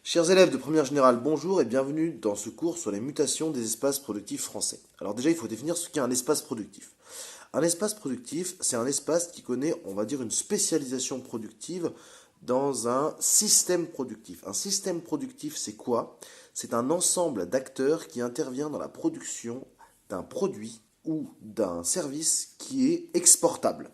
Chers élèves de première générale, bonjour et bienvenue dans ce cours sur les mutations des espaces productifs français. Alors déjà, il faut définir ce qu'est un espace productif. Un espace productif, c'est un espace qui connaît, on va dire, une spécialisation productive dans un système productif. Un système productif, c'est quoi? C'est un ensemble d'acteurs qui intervient dans la production d'un produit ou d'un service qui est exportable.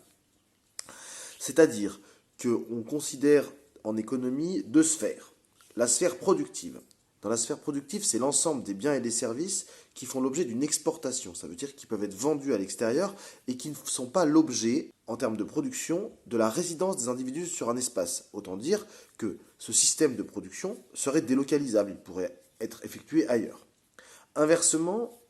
C'est-à-dire qu'on considère en économie deux sphères. La sphère productive. Dans la sphère productive, c'est l'ensemble des biens et des services qui font l'objet d'une exportation. Ça veut dire qu'ils peuvent être vendus à l'extérieur et qui ne sont pas l'objet, en termes de production, de la résidence des individus sur un espace. Autant dire que ce système de production serait délocalisable, il pourrait être effectué ailleurs. Inversement,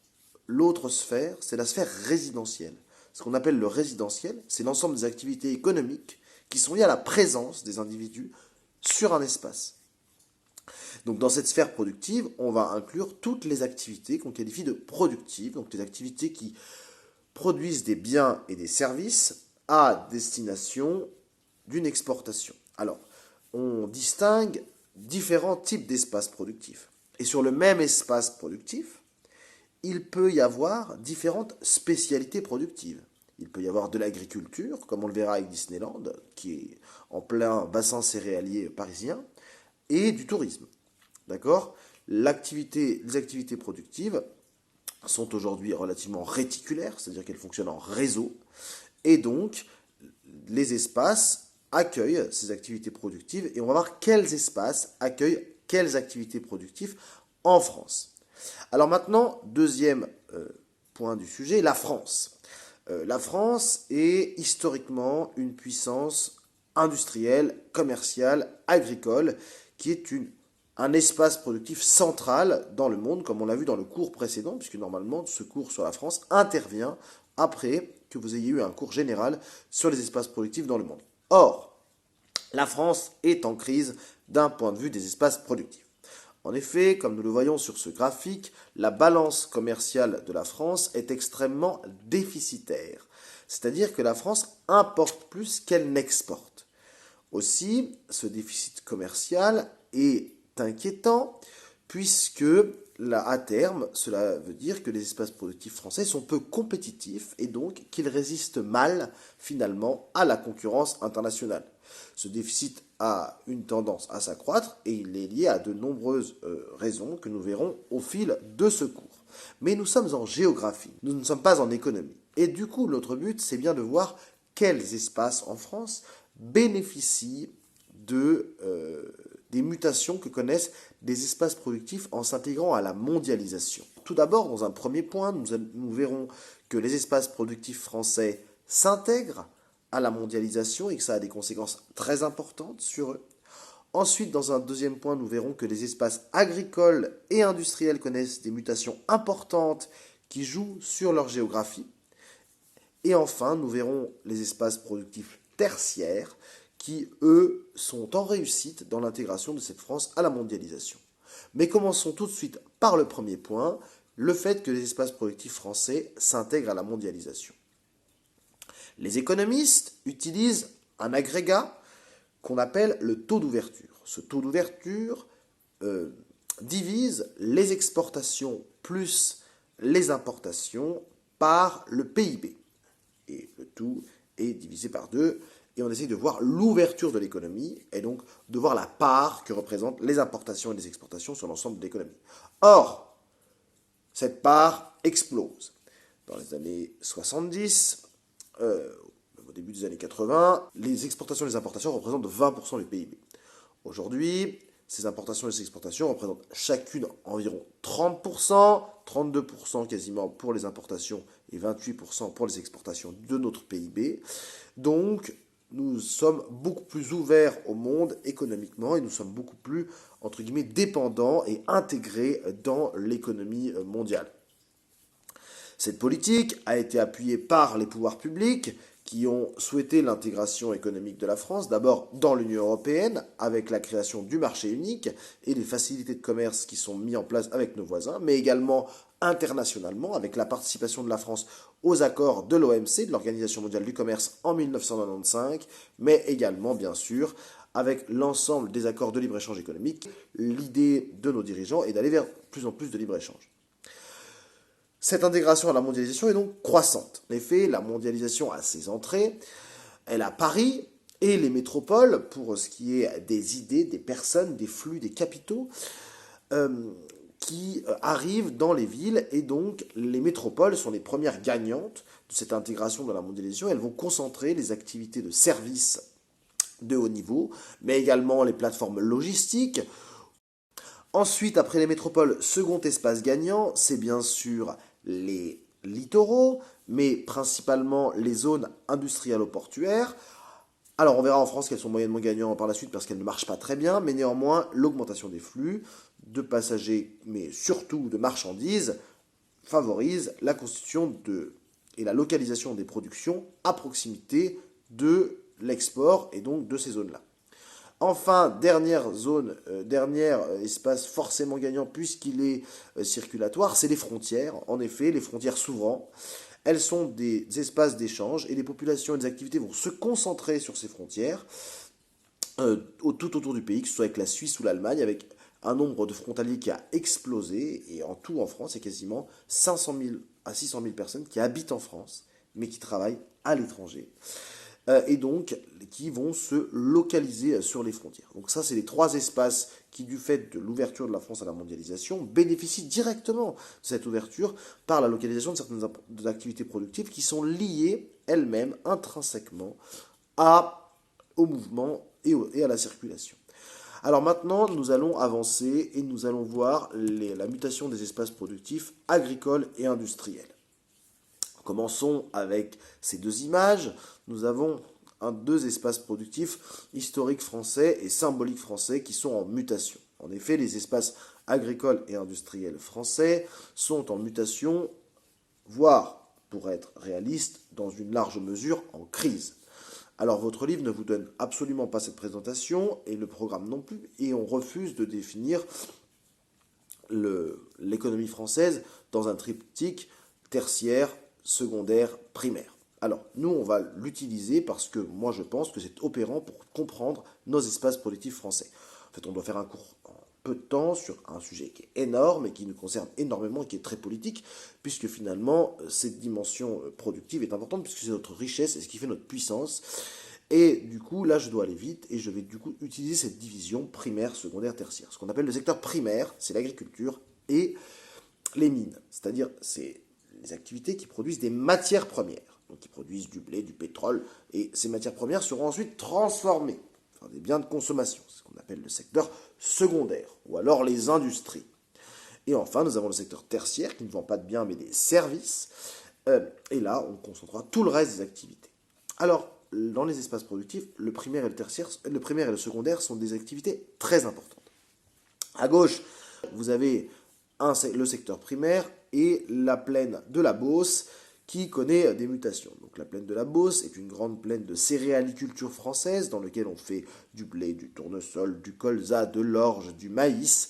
l'autre sphère, c'est la sphère résidentielle. Ce qu'on appelle le résidentiel, c'est l'ensemble des activités économiques qui sont liées à la présence des individus sur un espace. Donc dans cette sphère productive, on va inclure toutes les activités qu'on qualifie de productives, donc les activités qui produisent des biens et des services à destination d'une exportation. Alors, on distingue différents types d'espaces productifs. Et sur le même espace productif, il peut y avoir différentes spécialités productives. Il peut y avoir de l'agriculture, comme on le verra avec Disneyland, qui est en plein bassin céréalier parisien, et du tourisme. D'accord? Les activités productives sont aujourd'hui relativement réticulaires, c'est-à-dire qu'elles fonctionnent en réseau, et donc les espaces accueillent ces activités productives, et on va voir quels espaces accueillent quelles activités productives en France. Alors maintenant, deuxième point du sujet, la France. La France est historiquement une puissance industrielle, commerciale, agricole, qui est un espace productif central dans le monde, comme on l'a vu dans le cours précédent, puisque normalement ce cours sur la France intervient après que vous ayez eu un cours général sur les espaces productifs dans le monde. Or, la France est en crise d'un point de vue des espaces productifs. En effet, comme nous le voyons sur ce graphique, la balance commerciale de la France est extrêmement déficitaire. C'est-à-dire que la France importe plus qu'elle n'exporte. Aussi, ce déficit commercial est inquiétant puisque à terme, cela veut dire que les espaces productifs français sont peu compétitifs et donc qu'ils résistent mal finalement à la concurrence internationale. Ce déficit a une tendance à s'accroître et il est lié à de nombreuses raisons que nous verrons au fil de ce cours. Mais nous sommes en géographie, nous ne sommes pas en économie. Et du coup, notre but, c'est bien de voir quels espaces en France bénéficient des mutations que connaissent des espaces productifs en s'intégrant à la mondialisation. Tout d'abord, dans un premier point, nous verrons que les espaces productifs français s'intègrent à la mondialisation et que ça a des conséquences très importantes sur eux. Ensuite, dans un deuxième point, nous verrons que les espaces agricoles et industriels connaissent des mutations importantes qui jouent sur leur géographie. Et enfin, nous verrons les espaces productifs tertiaires qui, eux, sont en réussite dans l'intégration de cette France à la mondialisation. Mais commençons tout de suite par le premier point, le fait que les espaces productifs français s'intègrent à la mondialisation. Les économistes utilisent un agrégat qu'on appelle le taux d'ouverture. Ce taux d'ouverture divise les exportations plus les importations par le PIB. Et le tout est divisé par 2, et on essaye de voir l'ouverture de l'économie, et donc de voir la part que représentent les importations et les exportations sur l'ensemble de l'économie. Or, cette part explose. Dans les années 70, au début des années 80, les exportations et les importations représentent 20% du PIB. Aujourd'hui, ces importations et ces exportations représentent chacune environ 30%, 32% quasiment pour les importations et 28% pour les exportations de notre PIB. Donc, nous sommes beaucoup plus ouverts au monde économiquement et nous sommes beaucoup plus, entre guillemets, dépendants et intégrés dans l'économie mondiale. Cette politique a été appuyée par les pouvoirs publics qui ont souhaité l'intégration économique de la France, d'abord dans l'Union européenne, avec la création du marché unique et les facilités de commerce qui sont mises en place avec nos voisins, mais également internationalement, avec la participation de la France aux accords de l'OMC, de l'Organisation mondiale du commerce, en 1995, mais également, bien sûr, avec l'ensemble des accords de libre-échange économique. L'idée de nos dirigeants est d'aller vers plus en plus de libre-échange. Cette intégration à la mondialisation est donc croissante. En effet, la mondialisation a ses entrées, elle a Paris et les métropoles pour ce qui est des idées, des personnes, des flux, des capitaux qui arrivent dans les villes, et donc les métropoles sont les premières gagnantes de cette intégration dans la mondialisation. Elles vont concentrer les activités de services de haut niveau, mais également les plateformes logistiques. Ensuite, après les métropoles, second espace gagnant, c'est bien sûr les littoraux, mais principalement les zones industrielles-portuaires. Alors on verra en France qu'elles sont moyennement gagnantes par la suite parce qu'elles ne marchent pas très bien, mais néanmoins l'augmentation des flux de passagers, mais surtout de marchandises, favorise la constitution et la localisation des productions à proximité de l'export et donc de ces zones-là. Enfin, dernière zone, dernier espace forcément gagnant puisqu'il est circulatoire, c'est les frontières. En effet, les frontières s'ouvrant, elles sont des espaces d'échange et les populations et les activités vont se concentrer sur ces frontières tout autour du pays, que ce soit avec la Suisse ou l'Allemagne, avec un nombre de frontaliers qui a explosé. Et en tout, en France, il y a quasiment 500 000 à 600 000 personnes qui habitent en France, mais qui travaillent à l'étranger. Et donc qui vont se localiser sur les frontières. Donc ça, c'est les trois espaces qui, du fait de l'ouverture de la France à la mondialisation, bénéficient directement de cette ouverture par la localisation de certaines activités productives qui sont liées elles-mêmes intrinsèquement au mouvement et à la circulation. Alors maintenant, nous allons avancer et nous allons voir la mutation des espaces productifs agricoles et industriels. Commençons avec ces deux images. Nous avons deux espaces productifs historiques français et symboliques français qui sont en mutation. En effet, les espaces agricoles et industriels français sont en mutation, voire, pour être réaliste, dans une large mesure en crise. Alors votre livre ne vous donne absolument pas cette présentation, et le programme non plus, et on refuse de définir l'économie française dans un triptyque tertiaire, secondaire, primaire. Alors, nous, on va l'utiliser parce que moi, je pense que c'est opérant pour comprendre nos espaces productifs français. En fait, on doit faire un cours en peu de temps sur un sujet qui est énorme et qui nous concerne énormément et qui est très politique, puisque finalement, cette dimension productive est importante, puisque c'est notre richesse et ce qui fait notre puissance. Et du coup, là, je dois aller vite et je vais du coup utiliser cette division primaire, secondaire, tertiaire. Ce qu'on appelle le secteur primaire, c'est l'agriculture et les mines. C'est-à-dire, c'est les activités qui produisent des matières premières, donc qui produisent du blé, du pétrole, et ces matières premières seront ensuite transformées en des biens de consommation, c'est ce qu'on appelle le secteur secondaire, ou alors les industries. Et enfin, nous avons le secteur tertiaire, qui ne vend pas de biens, mais des services, et là, on concentrera tout le reste des activités. Alors, dans les espaces productifs, le primaire et le tertiaire, le primaire et le secondaire sont des activités très importantes. À gauche, vous avez le secteur primaire et la plaine de la Beauce qui connaît des mutations. Donc la plaine de la Beauce est une grande plaine de céréaliculture française dans laquelle on fait du blé, du tournesol, du colza, de l'orge, du maïs.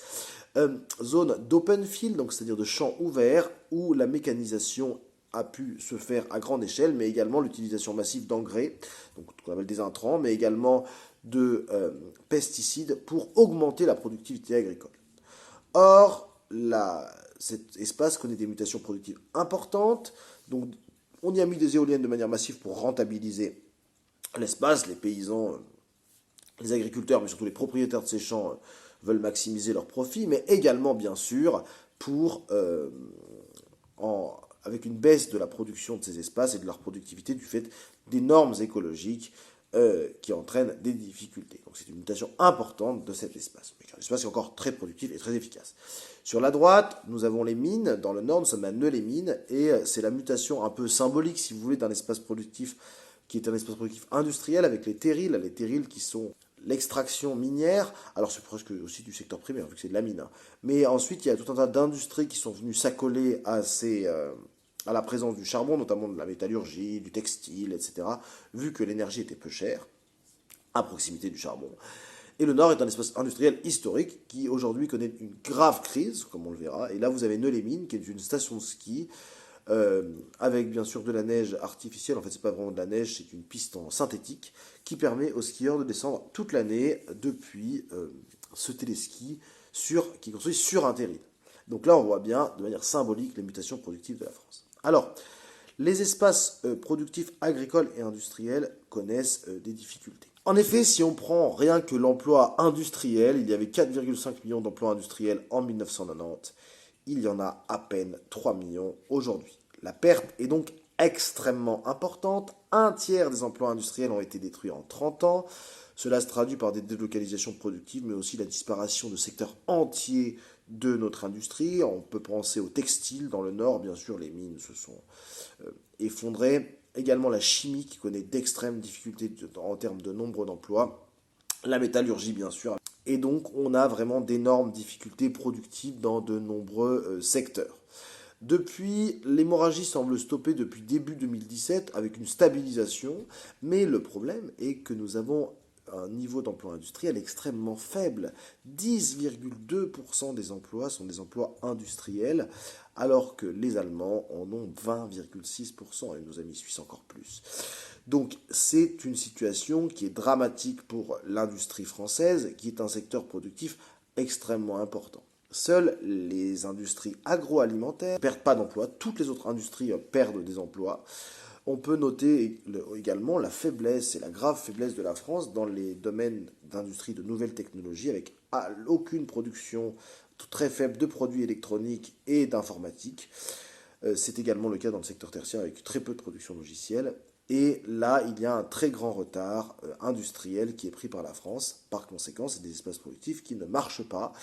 Zone d'open field, donc c'est-à-dire de champs ouverts où la mécanisation a pu se faire à grande échelle, mais également l'utilisation massive d'engrais, donc ce qu'on appelle des intrants, mais également de pesticides pour augmenter la productivité agricole. Or, cet espace connaît des mutations productives importantes, donc on y a mis des éoliennes de manière massive pour rentabiliser l'espace. Les paysans, les agriculteurs, mais surtout les propriétaires de ces champs veulent maximiser leurs profits, mais également, bien sûr, avec une baisse de la production de ces espaces et de leur productivité du fait des normes écologiques qui entraînent des difficultés. Donc c'est une mutation importante de cet espace. Mais un espace qui est encore très productif et très efficace. Sur la droite, nous avons les mines. Dans le nord, nous sommes à Neu-les-Mines. Et c'est la mutation un peu symbolique, si vous voulez, d'un espace productif qui est un espace productif industriel avec les terrils. Les terrils qui sont l'extraction minière. Alors c'est presque aussi du secteur primaire, vu que c'est de la mine. Mais ensuite, il y a tout un tas d'industries qui sont venues s'accoler à la présence du charbon, notamment de la métallurgie, du textile, etc., vu que l'énergie était peu chère, à proximité du charbon. Et le Nord est un espace industriel historique qui aujourd'hui connaît une grave crise, comme on le verra. Et là, vous avez Neu-les-Mines, qui est une station de ski avec bien sûr de la neige artificielle. En fait, c'est pas vraiment de la neige, c'est une piste en synthétique qui permet aux skieurs de descendre toute l'année depuis ce téléski qui est construit sur un terril. Donc là, on voit bien de manière symbolique les mutations productives de la France. Alors, les espaces productifs agricoles et industriels connaissent des difficultés. En effet, si on prend rien que l'emploi industriel, il y avait 4,5 millions d'emplois industriels en 1990. Il y en a à peine 3 millions aujourd'hui. La perte est donc extrêmement importante. Un tiers des emplois industriels ont été détruits en 30 ans. Cela se traduit par des délocalisations productives, mais aussi la disparition de secteurs entiers de notre industrie. On peut penser au textile dans le nord, bien sûr, les mines se sont effondrées. Également la chimie qui connaît d'extrêmes difficultés en termes de nombre d'emplois. La métallurgie, bien sûr. Et donc, on a vraiment d'énormes difficultés productives dans de nombreux secteurs. Depuis, l'hémorragie semble stopper depuis début 2017 avec une stabilisation, mais le problème est que nous avons un niveau d'emploi industriel extrêmement faible. 10,2% des emplois sont des emplois industriels, alors que les Allemands en ont 20,6% et nos amis suisses encore plus. Donc c'est une situation qui est dramatique pour l'industrie française, qui est un secteur productif extrêmement important. Seules les industries agroalimentaires ne perdent pas d'emplois, toutes les autres industries perdent des emplois. On peut noter également la faiblesse et la grave faiblesse de la France dans les domaines d'industrie de nouvelles technologies, avec aucune production très faible de produits électroniques et d'informatique. C'est également le cas dans le secteur tertiaire avec très peu de production logicielle. Et là, il y a un très grand retard industriel qui est pris par la France. Par conséquent, c'est des espaces productifs qui ne marchent pas.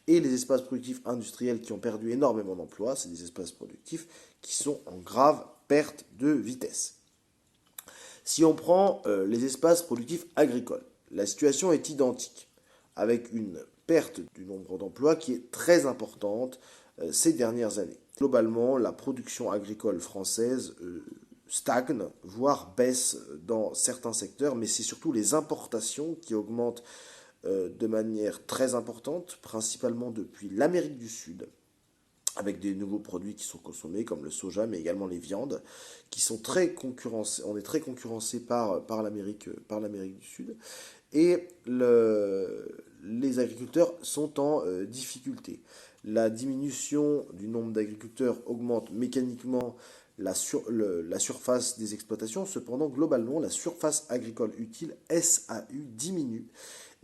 Et les espaces productifs industriels qui ont perdu énormément d'emplois, c'est des espaces productifs qui sont en grave perte de vitesse. Si on prend les espaces productifs agricoles, la situation est identique, avec une perte du nombre d'emplois qui est très importante ces dernières années. Globalement, la production agricole française stagne, voire baisse dans certains secteurs, mais c'est surtout les importations qui augmentent de manière très importante, principalement depuis l'Amérique du Sud, avec des nouveaux produits qui sont consommés, comme le soja, mais également les viandes, qui sont très concurrencés. On est très concurrencé par l'Amérique du Sud. Et les agriculteurs sont en difficulté. La diminution du nombre d'agriculteurs augmente mécaniquement la surface des exploitations. Cependant, globalement, la surface agricole utile, SAU, diminue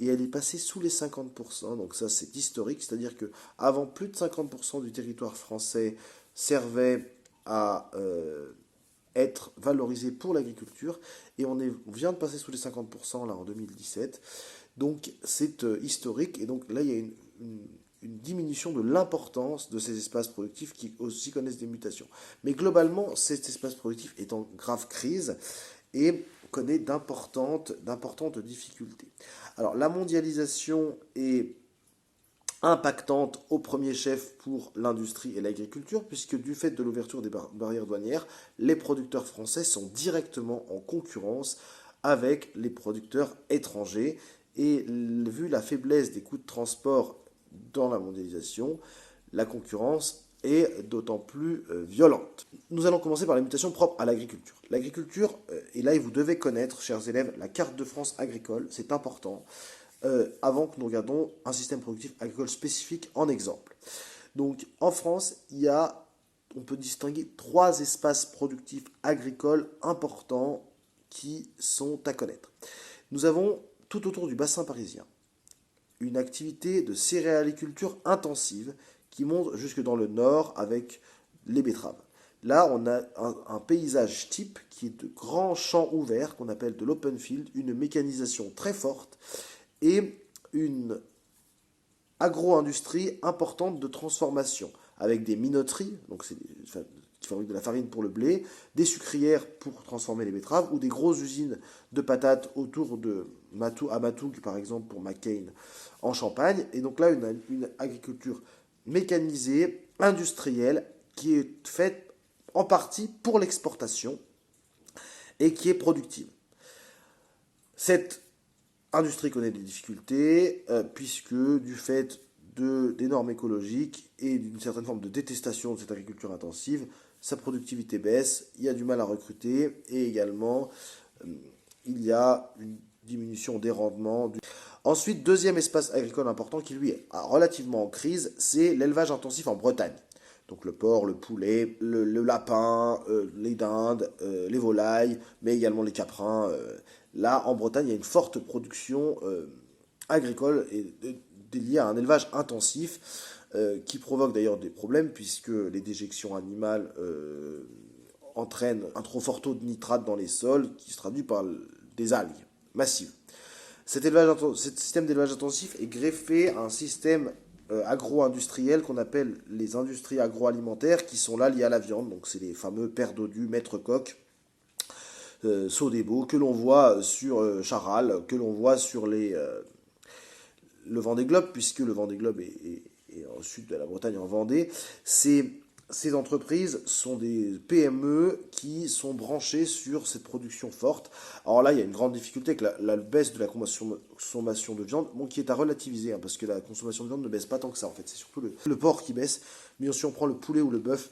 et elle est passée sous les 50%. Donc ça, c'est historique, c'est-à-dire que avant, plus de 50% du territoire français servait à être valorisé pour l'agriculture et on vient de passer sous les 50% là en 2017. Donc c'est historique et donc là il y a une diminution de l'importance de ces espaces productifs qui aussi connaissent des mutations. Mais globalement, cet espace productif est en grave crise et connaît d'importantes difficultés. Alors la mondialisation est impactante au premier chef pour l'industrie et l'agriculture, puisque du fait de l'ouverture des barrières douanières, les producteurs français sont directement en concurrence avec les producteurs étrangers. Et vu la faiblesse des coûts de transport dans la mondialisation, la concurrence est d'autant plus violente. Nous allons commencer par les mutations propres à l'agriculture. L'agriculture, et là vous devez connaître, chers élèves, la carte de France agricole, c'est important, avant que nous regardons un système productif agricole spécifique en exemple. Donc en France, on peut distinguer 3 espaces productifs agricoles importants qui sont à connaître. Nous avons tout autour du bassin parisien une activité de céréaliculture intensive qui monte jusque dans le nord avec les betteraves. Là, on a un paysage type qui est de grands champs ouverts qu'on appelle de l'open field, une mécanisation très forte et une agro-industrie importante de transformation avec des minoteries, donc qui fabriquent de la farine pour le blé, des sucrières pour transformer les betteraves ou des grosses usines de patates autour de Matoug par exemple pour McCain en Champagne. Et donc là, une agriculture mécanisée, industrielle, qui est faite en partie pour l'exportation et qui est productive. Cette industrie connaît des difficultés puisque du fait des normes écologiques et d'une certaine forme de détestation de cette agriculture intensive, sa productivité baisse, il y a du mal à recruter et également il y a une diminution des rendements. Ensuite, deuxième espace agricole important qui lui est relativement en crise, c'est l'élevage intensif en Bretagne. Donc le porc, le poulet, le lapin, les dindes, les volailles, mais également les caprins. Là, en Bretagne, il y a une forte production agricole liée à un élevage intensif qui provoque d'ailleurs des problèmes puisque les déjections animales entraînent un trop fort taux de nitrate dans les sols qui se traduit par des algues massives. Cet système d'élevage intensif est greffé à un système agro-industriel qu'on appelle les industries agroalimentaires qui sont là liées à la viande. Donc c'est les fameux pères dodus, maître coq, Sodebo, que l'on voit sur Charal, que l'on voit sur le Vendée Globe, puisque le Vendée Globe est au sud de la Bretagne, en Vendée. Ces entreprises sont des PME qui sont branchées sur cette production forte. Alors là, il y a une grande difficulté avec la baisse de la consommation de viande, bon, qui est à relativiser, hein, parce que la consommation de viande ne baisse pas tant que ça, en fait. C'est surtout le porc qui baisse. Mais si on prend le poulet ou le bœuf,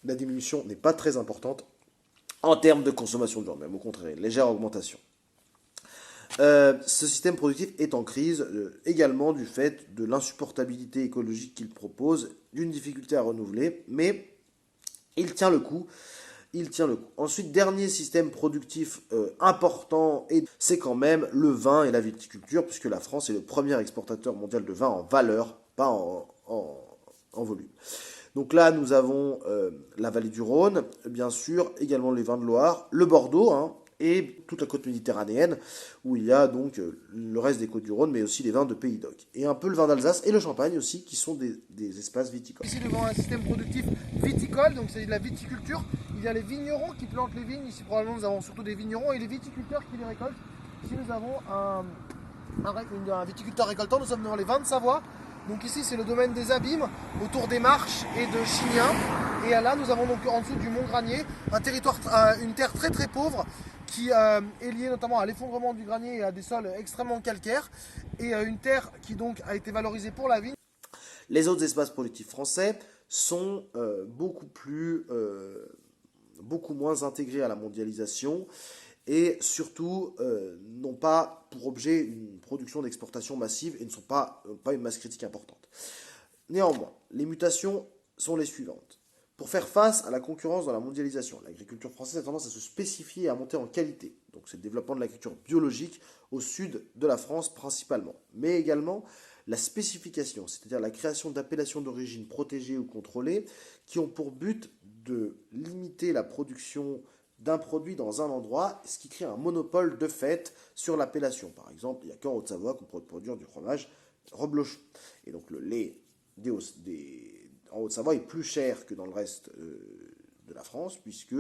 la diminution n'est pas très importante en termes de consommation de viande, même au contraire, une légère augmentation. Ce système productif est en crise également du fait de l'insupportabilité écologique qu'il propose, d'une difficulté à renouveler, mais il tient le coup. Il tient le coup. Ensuite, dernier système productif important, c'est quand même le vin et la viticulture, puisque la France est le premier exportateur mondial de vin en valeur, pas en volume. Donc là, nous avons la vallée du Rhône, bien sûr, également les vins de Loire, le Bordeaux, hein, et toute la côte méditerranéenne, où il y a donc le reste des côtes du Rhône, mais aussi les vins de Pays d'Oc. Et un peu le vin d'Alsace et le Champagne aussi, qui sont des espaces viticoles. Ici, devant un système productif viticole, donc c'est de la viticulture. Il y a les vignerons qui plantent les vignes. Ici, probablement, nous avons surtout des vignerons et les viticulteurs qui les récoltent. Ici, nous avons un viticulteur récoltant. Nous sommes devant les vins de Savoie. Donc ici, c'est le domaine des abîmes, autour des Marches et de Chignien. Et là, nous avons donc en dessous du Mont-Granier, une terre très très pauvre, qui est liée notamment à l'effondrement du granier et à des sols extrêmement calcaires. Et une terre qui donc a été valorisée pour la vigne. Les autres espaces productifs français sont beaucoup moins intégrés à la mondialisation et surtout n'ont pas pour objet une production d'exportation massive et ne sont pas une masse critique importante. Néanmoins, les mutations sont les suivantes. Pour faire face à la concurrence dans la mondialisation, l'agriculture française a tendance à se spécifier et à monter en qualité. Donc c'est le développement de l'agriculture biologique au sud de la France principalement, mais également la spécification, c'est-à-dire la création d'appellations d'origine protégées ou contrôlées qui ont pour but de limiter la production d'un produit dans un endroit, ce qui crée un monopole de fait sur l'appellation. Par exemple, il n'y a qu'en Haute-Savoie qu'on peut produire du fromage reblochon. Et donc le lait en Haute-Savoie est plus cher que dans le reste de la France, puisque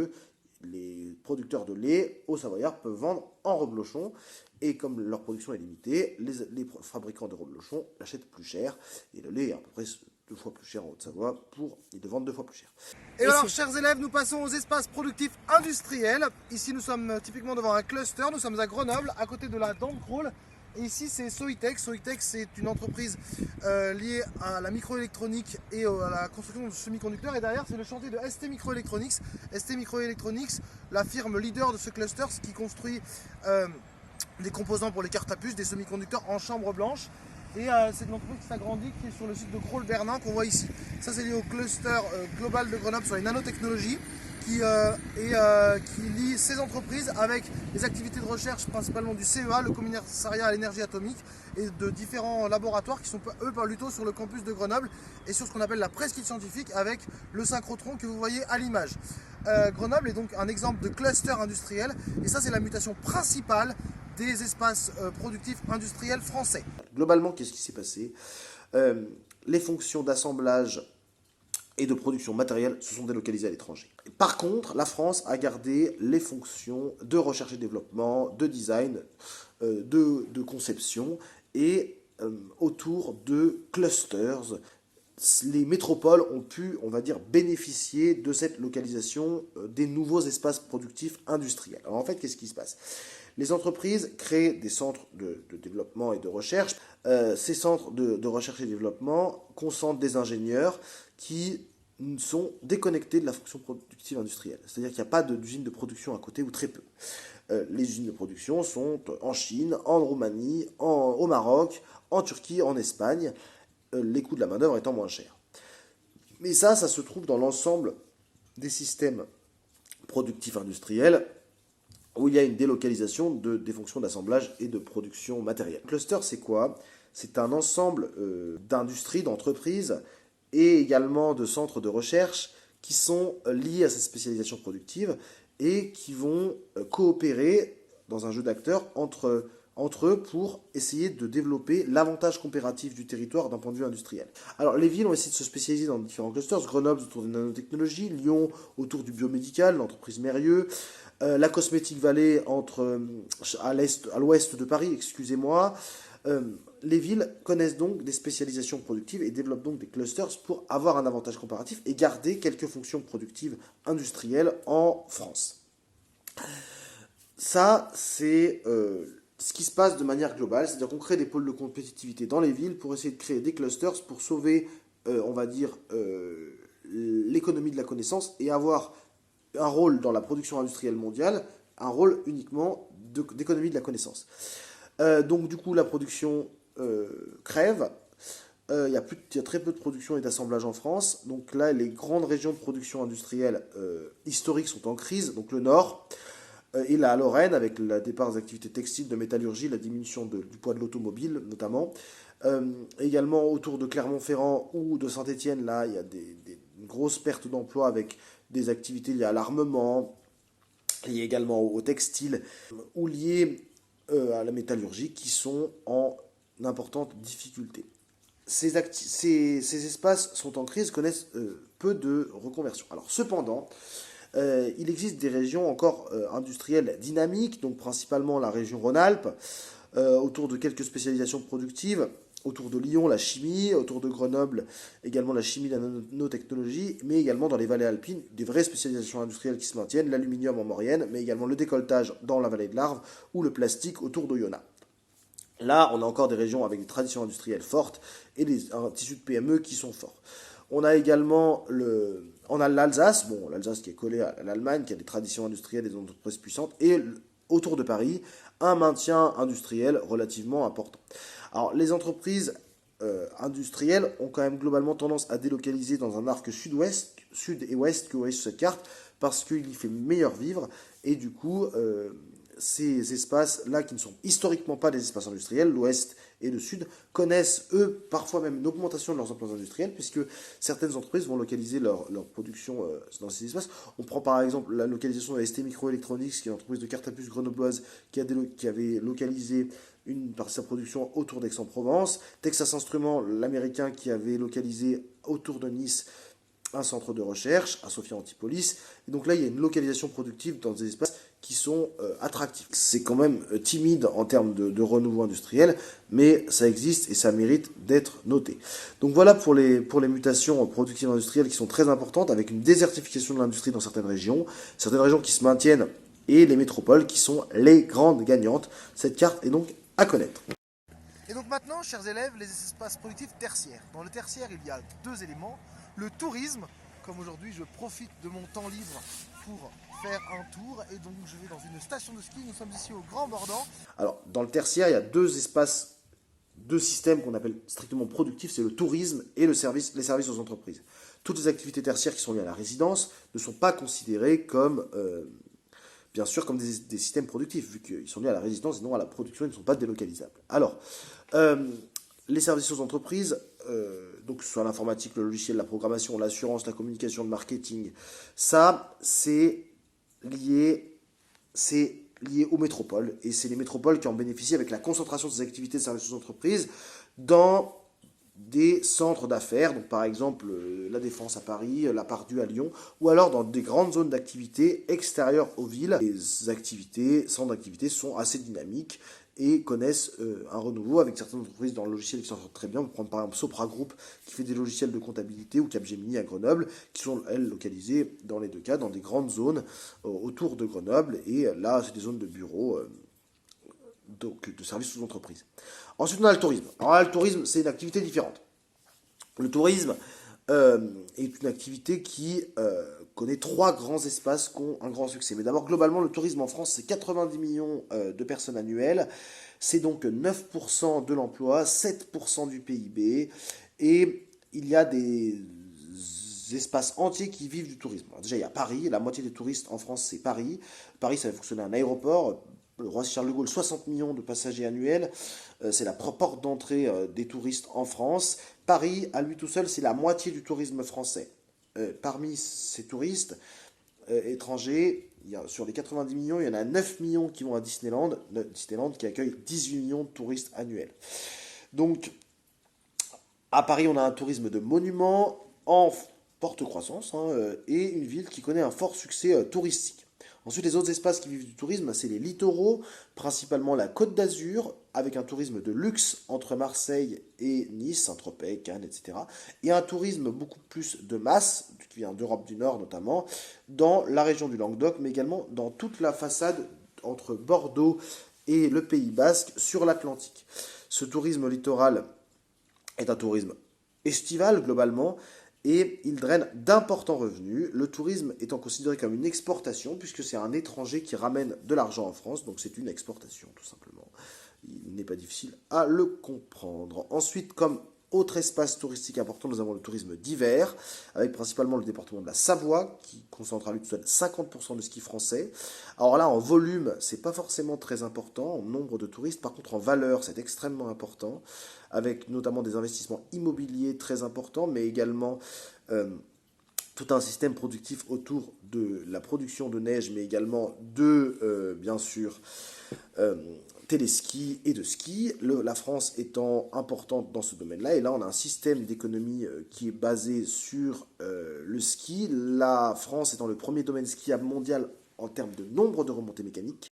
les producteurs de lait au Savoyard peuvent vendre en reblochon, et comme leur production est limitée, les fabricants de reblochon l'achètent plus cher, et le lait est à peu près 2 fois plus cher en Haute-Savoie ils le vendent 2 fois plus cher. Et alors, chers élèves, nous passons aux espaces productifs industriels. Ici, nous sommes typiquement devant un cluster. Nous sommes à Grenoble, à côté de la Dentcrawl. Et ici, c'est Soitec. Soitec, c'est une entreprise liée à la microélectronique et à la construction de semi-conducteurs. Et derrière, c'est le chantier de ST Microelectronics. ST Microelectronics, la firme leader de ce cluster, qui construit des composants pour les cartes à puce, des semi-conducteurs en chambre blanche. Et c'est une entreprise qui s'agrandit, qui est sur le site de Crawl-Bernin qu'on voit ici. Ça, c'est lié au cluster global de Grenoble sur les nanotechnologies qui lie ces entreprises avec les activités de recherche principalement du CEA, le Commissariat à l'énergie atomique, et de différents laboratoires qui sont eux plutôt sur le campus de Grenoble et sur ce qu'on appelle la presqu'île scientifique avec le synchrotron que vous voyez à l'image. Grenoble est donc un exemple de cluster industriel et ça, c'est la mutation principale des espaces productifs industriels français. Globalement, qu'est-ce qui s'est passé? Les fonctions d'assemblage et de production matérielle se sont délocalisées à l'étranger. Par contre, la France a gardé les fonctions de recherche et développement, de design, de conception, et autour de clusters, les métropoles ont pu, on va dire, bénéficier de cette localisation des nouveaux espaces productifs industriels. Alors en fait, qu'est-ce qui se passe? Les entreprises créent des centres de développement et de recherche. Ces centres de recherche et développement concentrent des ingénieurs qui sont déconnectés de la fonction productive industrielle. C'est-à-dire qu'il n'y a pas d'usine de production à côté, ou très peu. Les usines de production sont en Chine, en Roumanie, au Maroc, en Turquie, en Espagne, les coûts de la main-d'œuvre étant moins chers. Mais ça se trouve dans l'ensemble des systèmes productifs industriels où il y a une délocalisation des fonctions d'assemblage et de production matérielle. Le cluster, c'est quoi? C'est un ensemble d'industries, d'entreprises et également de centres de recherche qui sont liés à cette spécialisation productive et qui vont coopérer dans un jeu d'acteurs entre eux pour essayer de développer l'avantage comparatif du territoire d'un point de vue industriel. Alors les villes ont essayé de se spécialiser dans différents clusters, Grenoble autour des nanotechnologies, Lyon autour du biomédical, l'entreprise Mérieux, la Cosmétique Valley à l'ouest de Paris, excusez-moi. Les villes connaissent donc des spécialisations productives et développent donc des clusters pour avoir un avantage comparatif et garder quelques fonctions productives industrielles en France. Ça, c'est ce qui se passe de manière globale, c'est-à-dire qu'on crée des pôles de compétitivité dans les villes pour essayer de créer des clusters pour sauver, on va dire, l'économie de la connaissance et avoir un rôle dans la production industrielle mondiale, un rôle uniquement d'économie de la connaissance. Donc du coup, la production crève. Il y a très peu de production et d'assemblage en France. Donc là, les grandes régions de production industrielle historiques sont en crise. Donc le Nord et la Lorraine, avec le départ des activités textiles, de métallurgie, la diminution du poids de l'automobile notamment. Également autour de Clermont-Ferrand ou de Saint-Étienne, là, il y a des grosses pertes d'emplois avec des activités liées à l'armement, liées également au textile, ou liées à la métallurgie qui sont en importante difficulté. Ces espaces sont en crise, connaissent peu de reconversion. Alors cependant, il existe des régions encore industrielles dynamiques, donc principalement la région Rhône-Alpes, autour de quelques spécialisations productives, autour de Lyon, la chimie, autour de Grenoble, également la chimie, la nanotechnologie, mais également dans les vallées alpines, des vraies spécialisations industrielles qui se maintiennent, l'aluminium en Maurienne, mais également le décolletage dans la vallée de l'Arve, ou le plastique autour d'Oyonnax. Là, on a encore des régions avec des traditions industrielles fortes et un tissu de PME qui sont forts. On a également l'Alsace, l'Alsace qui est collée à l'Allemagne, qui a des traditions industrielles et des entreprises puissantes, et autour de Paris, un maintien industriel relativement important. Alors, les entreprises industrielles ont quand même globalement tendance à délocaliser dans un arc sud et ouest que vous voyez sur cette carte, parce qu'il y fait meilleur vivre, et du coup, ces espaces-là, qui ne sont historiquement pas des espaces industriels, l'ouest et le sud, connaissent, eux, parfois même une augmentation de leurs emplois industriels, puisque certaines entreprises vont localiser leur production dans ces espaces. On prend par exemple la localisation de ST Microelectronics, qui est une entreprise de carte à puce grenobloise, qui avait localisé une partie de sa production autour d'Aix-en-Provence. Texas Instruments, l'américain, qui avait localisé autour de Nice un centre de recherche, à Sophia Antipolis. Et donc là, il y a une localisation productive dans des espaces qui sont attractifs. C'est quand même timide en termes de renouveau industriel, mais ça existe et ça mérite d'être noté. Donc voilà pour les mutations productives industrielles qui sont très importantes, avec une désertification de l'industrie dans certaines régions qui se maintiennent, et les métropoles qui sont les grandes gagnantes. Cette carte est donc à connaître. Et donc maintenant, chers élèves, les espaces productifs tertiaires. Dans le tertiaire, il y a deux éléments. Le tourisme, comme aujourd'hui je profite de mon temps libre pour faire un tour, et donc je vais dans une station de ski. Nous sommes ici au Grand Bordan. Alors dans le tertiaire, il y a deux systèmes qu'on appelle strictement productifs, c'est le tourisme et les services aux entreprises. Toutes les activités tertiaires qui sont liées à la résidence ne sont pas considérées comme, bien sûr, comme des systèmes productifs, vu qu'ils sont liés à la résidence et non à la production, ils ne sont pas délocalisables. Alors, les services aux entreprises, donc que ce soit l'informatique, le logiciel, la programmation, l'assurance, la communication, le marketing, ça, c'est lié aux métropoles. Et c'est les métropoles qui en bénéficient avec la concentration de ces activités de services aux entreprises dans des centres d'affaires, donc par exemple la Défense à Paris, la Pardue à Lyon, ou alors dans des grandes zones d'activité extérieures aux villes. Les centres d'activité sont assez dynamiques et connaissent un renouveau avec certaines entreprises dans le logiciel qui s'en sortent très bien. On peut prendre par exemple Sopra Group qui fait des logiciels de comptabilité, ou Capgemini à Grenoble, qui sont elles localisées dans les deux cas dans des grandes zones autour de Grenoble, et là c'est des zones de bureaux, donc de services aux entreprises. Ensuite on a le tourisme. Alors là, le tourisme, c'est une activité différente. Le tourisme, est une activité qui connaît trois grands espaces qui ont un grand succès. Mais d'abord, globalement, le tourisme en France, c'est 90 millions de personnes annuelles. C'est donc 9% de l'emploi, 7% du PIB. Et il y a des espaces entiers qui vivent du tourisme. Alors déjà, il y a Paris. La moitié des touristes en France, c'est Paris. Paris, ça va fonctionner un aéroport. Le roi Charles de Gaulle, 60 millions de passagers annuels. C'est la porte d'entrée des touristes en France. Paris, à lui tout seul, c'est la moitié du tourisme français. Parmi ces touristes étrangers, sur les 90 millions, il y en a 9 millions qui vont à Disneyland, Disneyland qui accueille 18 millions de touristes annuels. Donc, à Paris, on a un tourisme de monuments en forte croissance et une ville qui connaît un fort succès touristique. Ensuite, les autres espaces qui vivent du tourisme, c'est les littoraux, principalement la Côte d'Azur, avec un tourisme de luxe entre Marseille et Nice, Saint-Tropez, Cannes, etc. Et un tourisme beaucoup plus de masse, qui vient d'Europe du Nord notamment, dans la région du Languedoc, mais également dans toute la façade entre Bordeaux et le Pays Basque sur l'Atlantique. Ce tourisme littoral est un tourisme estival globalement, et il draine d'importants revenus, le tourisme étant considéré comme une exportation, puisque c'est un étranger qui ramène de l'argent en France, donc c'est une exportation tout simplement. Il n'est pas difficile à le comprendre. Ensuite, comme autre espace touristique important, nous avons le tourisme d'hiver, avec principalement le département de la Savoie, qui concentre à lui tout seul 50% du ski français. Alors là, en volume, c'est pas forcément très important, en nombre de touristes, par contre en valeur, c'est extrêmement important, avec notamment des investissements immobiliers très importants, mais également tout un système productif autour de la production de neige, mais également de, bien sûr, téléski et de ski, la France étant importante dans ce domaine-là. Et là, on a un système d'économie qui est basé sur le ski. La France étant le premier domaine skiable mondial en termes de nombre de remontées mécaniques.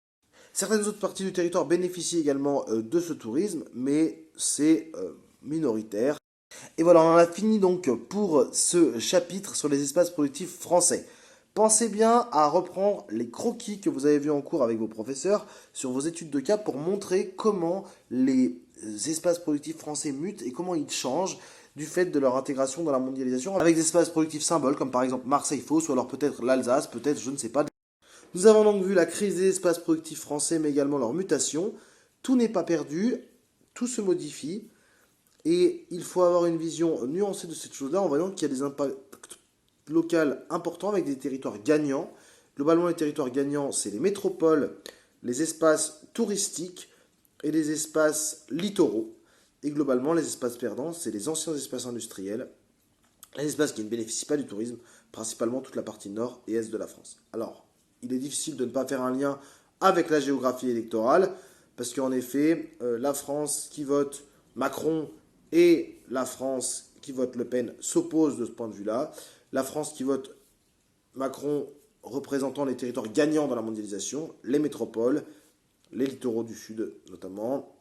Certaines autres parties du territoire bénéficient également de ce tourisme, mais c'est minoritaire. Et voilà, on en a fini donc pour ce chapitre sur les espaces productifs français. Pensez bien à reprendre les croquis que vous avez vus en cours avec vos professeurs sur vos études de cas pour montrer comment les espaces productifs français mutent et comment ils changent du fait de leur intégration dans la mondialisation avec des espaces productifs symboles comme par exemple Marseille-Fos ou alors peut-être l'Alsace, peut-être je ne sais pas. Nous avons donc vu la crise des espaces productifs français mais également leur mutation. Tout n'est pas perdu, tout se modifie. Et il faut avoir une vision nuancée de cette chose-là en voyant qu'il y a des impacts locaux importants avec des territoires gagnants. Globalement, les territoires gagnants, c'est les métropoles, les espaces touristiques et les espaces littoraux. Et globalement, les espaces perdants, c'est les anciens espaces industriels, les espaces qui ne bénéficient pas du tourisme, principalement toute la partie nord et est de la France. Alors, il est difficile de ne pas faire un lien avec la géographie électorale, parce qu'en effet, la France qui vote Macron et la France qui vote Le Pen s'opposent de ce point de vue-là. La France qui vote Macron représentant les territoires gagnants dans la mondialisation, les métropoles, les littoraux du sud notamment,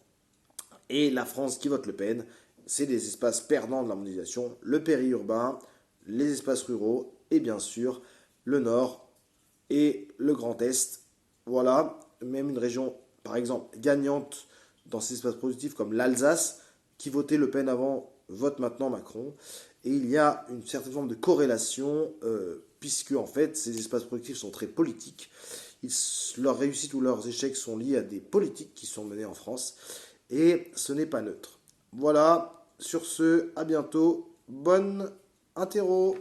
et la France qui vote Le Pen, c'est des espaces perdants de la mondialisation, le périurbain, les espaces ruraux et bien sûr le nord et le Grand Est. Voilà, même une région par exemple gagnante dans ces espaces productifs comme l'Alsace, qui votait Le Pen avant, vote maintenant Macron. Et il y a une certaine forme de corrélation, puisque en fait, ces espaces productifs sont très politiques. Leurs réussites ou leurs échecs sont liés à des politiques qui sont menées en France. Et ce n'est pas neutre. Voilà, sur ce, à bientôt. Bonne interro.